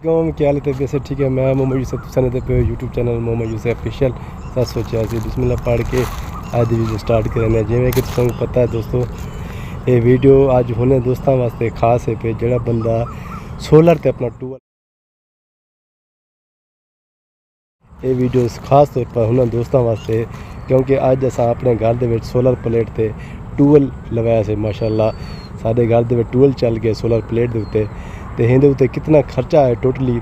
अलैकुम, क्या हाल है? तबीयत से ठीक है? मैं मोहम्मद यूसुफ सनद पे YouTube channel Mohammad Yusuf official 786 बिस्मिल्लाह पढ़ के आज वीडियो स्टार्ट करने जिवें कि तुसें पता है दोस्तों, ये वीडियो आज होने दोस्तों वास्ते खास है पे जेड़ा बंदा सोलर ते अपना टूल ये वीडियो खास तौर पर होने दोस्तों वास्ते क्योंकि अज असां अपने घर दे विच सोलर प्लेट ते टूल लगाया से माशाअल्लाह साडे घर दे विच टूल चल गए सोलर प्लेट दे उत्ते ते हिंदे उत्ते कितना खर्चा है टोटली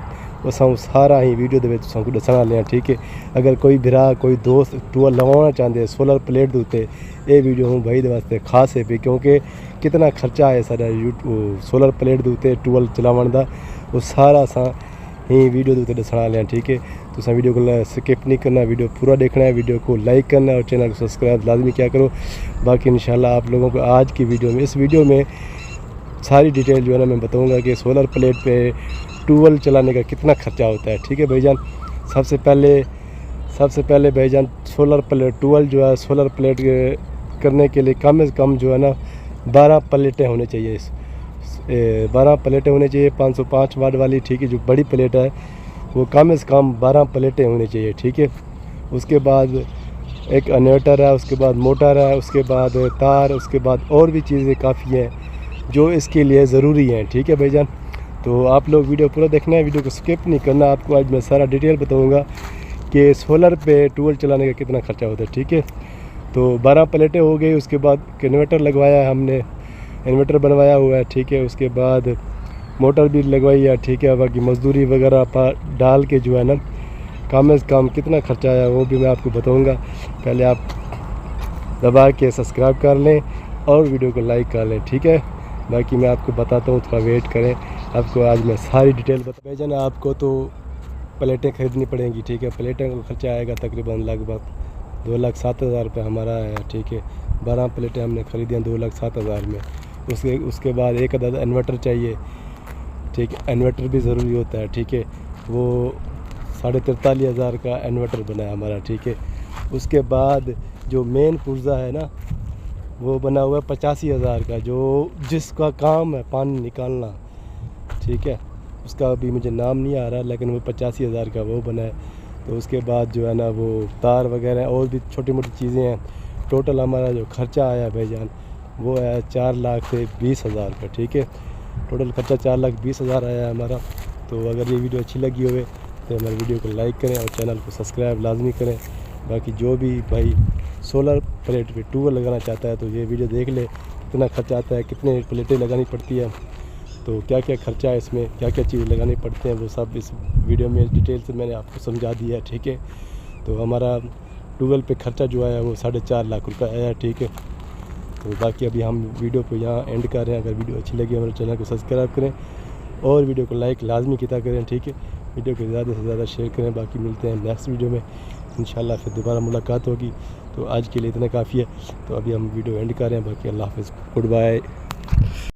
असां सारा ही वीडियो दे विच तुसां को दसना लिया। ठीक है, अगर कोई भरा कोई दोस्त टूल लगवाना चाहते सोलर प्लेट दे उत्ते ये वीडियो हूँ भाई दे वास्ते खास है पे क्योंकि कितना खर्चा है साडा सोलर प्लेट दे उत्ते टूल चलावन दा वो सारा असां ही वीडियो दे उत्ते दसना लिया। ठीक है, तुसा वीडियो को स्किप नहीं करना, वीडियो पूरा देखना है, वीडियो को लाइक करना है और चैनल को सब्सक्राइब लाजमी क्या करो। बाकी इंशाल्लाह आप लोगों को आज की वीडियो में इस वीडियो में सारी डिटेल जो है ना मैं बताऊंगा कि सोलर प्लेट पे टूल चलाने का कितना खर्चा होता है। ठीक है भाईजान, सबसे पहले भाईजान सोलर प्लेट टूल जो है सोलर प्लेट करने के लिए कम से कम जो है ना 12 प्लेटें होनी चाहिए। 12 प्लेटें होनी चाहिए 505 वाट वाली। ठीक है, जो बड़ी प्लेट है वो कम से कम 12 प्लेटें होनी चाहिए। ठीक है, उसके बाद एक इन्वर्टर है, उसके बाद मोटर है, उसके बाद तार, उसके बाद और भी चीज़ें काफ़ी हैं जो इसके लिए ज़रूरी हैं। ठीक है भाईजान, तो आप लोग वीडियो पूरा देखना है, वीडियो को स्किप नहीं करना। आपको आज मैं सारा डिटेल बताऊंगा कि सोलर पे टूल चलाने का कितना खर्चा होता है। ठीक है, तो 12 प्लेटें हो गई, उसके बाद इन्वर्टर लगवाया है हमने, इन्वर्टर बनवाया हुआ है। ठीक है, उसके बाद मोटर भी लगवाई है। ठीक है, बाकी मजदूरी वगैरह पर डाल के जो है ना कम से कम कितना खर्चा आया वो भी मैं आपको बताऊंगा। पहले आप दबा के सब्सक्राइब कर लें और वीडियो को लाइक कर लें। ठीक है, बाकी मैं आपको बताता हूँ, थोड़ा वेट करें, आपको आज मैं सारी डिटेल बता भेजा ना। आपको तो प्लेटें ख़रीदनी पड़ेंगी। ठीक है, प्लेटें का खर्चा आएगा तकरीबन लगभग 2,07,000 रुपये हमारा है। ठीक है, 12 प्लेटें हमने ख़रीदी हैं 2,07,000 में। उसके बाद एक अदद इन्वर्टर चाहिए। ठीक है, इन्वर्टर भी ज़रूरी होता है। ठीक है, वो 43,500 का इन्वर्टर बना है हमारा। ठीक है, उसके बाद जो मेन पुर्जा है ना वो बना हुआ है 85,000 का, जो जिसका काम है पानी निकालना। ठीक है, उसका अभी मुझे नाम नहीं आ रहा लेकिन वो 85,000 का वो बना है। तो उसके बाद जो है ना वो तार वगैरह और भी छोटी मोटी चीज़ें हैं। टोटल हमारा जो खर्चा आया भाईजान वो है 4,20,000 का। ठीक है, टोटल खर्चा 4,20,000 आया है हमारा। तो अगर ये वीडियो अच्छी लगी हुए तो हमारे वीडियो को लाइक करें और चैनल को सब्सक्राइब लाजमी करें। बाकी जो भी भाई सोलर प्लेट पे टूल लगाना चाहता है तो ये वीडियो देख ले कितना खर्चा आता है, कितने प्लेटें लगानी पड़ती है, तो क्या क्या खर्चा है इसमें, क्या क्या चीज़ लगानी पड़ती हैं, वो सब इस वीडियो में डिटेल से मैंने आपको समझा दिया है। ठीक है, तो हमारा टूल पे खर्चा जो आया वो 4.5 लाख रुपये आया है। ठीक है, तो बाकी अभी हम वीडियो को यहाँ एंड कर रहे हैं। अगर वीडियो अच्छी लगी हमारे चैनल को सब्सक्राइब करें और वीडियो को लाइक लाजमी किया करें। ठीक है, वीडियो को ज़्यादा से ज़्यादा शेयर करें। बाकी मिलते हैं नेक्स्ट वीडियो में इंशाल्लाह, फिर दोबारा मुलाकात होगी। तो आज के लिए इतना काफ़ी है, तो अभी हम वीडियो एंड कर रहे हैं। बाकी अल्लाह हाफ़िज़, गुड बाय।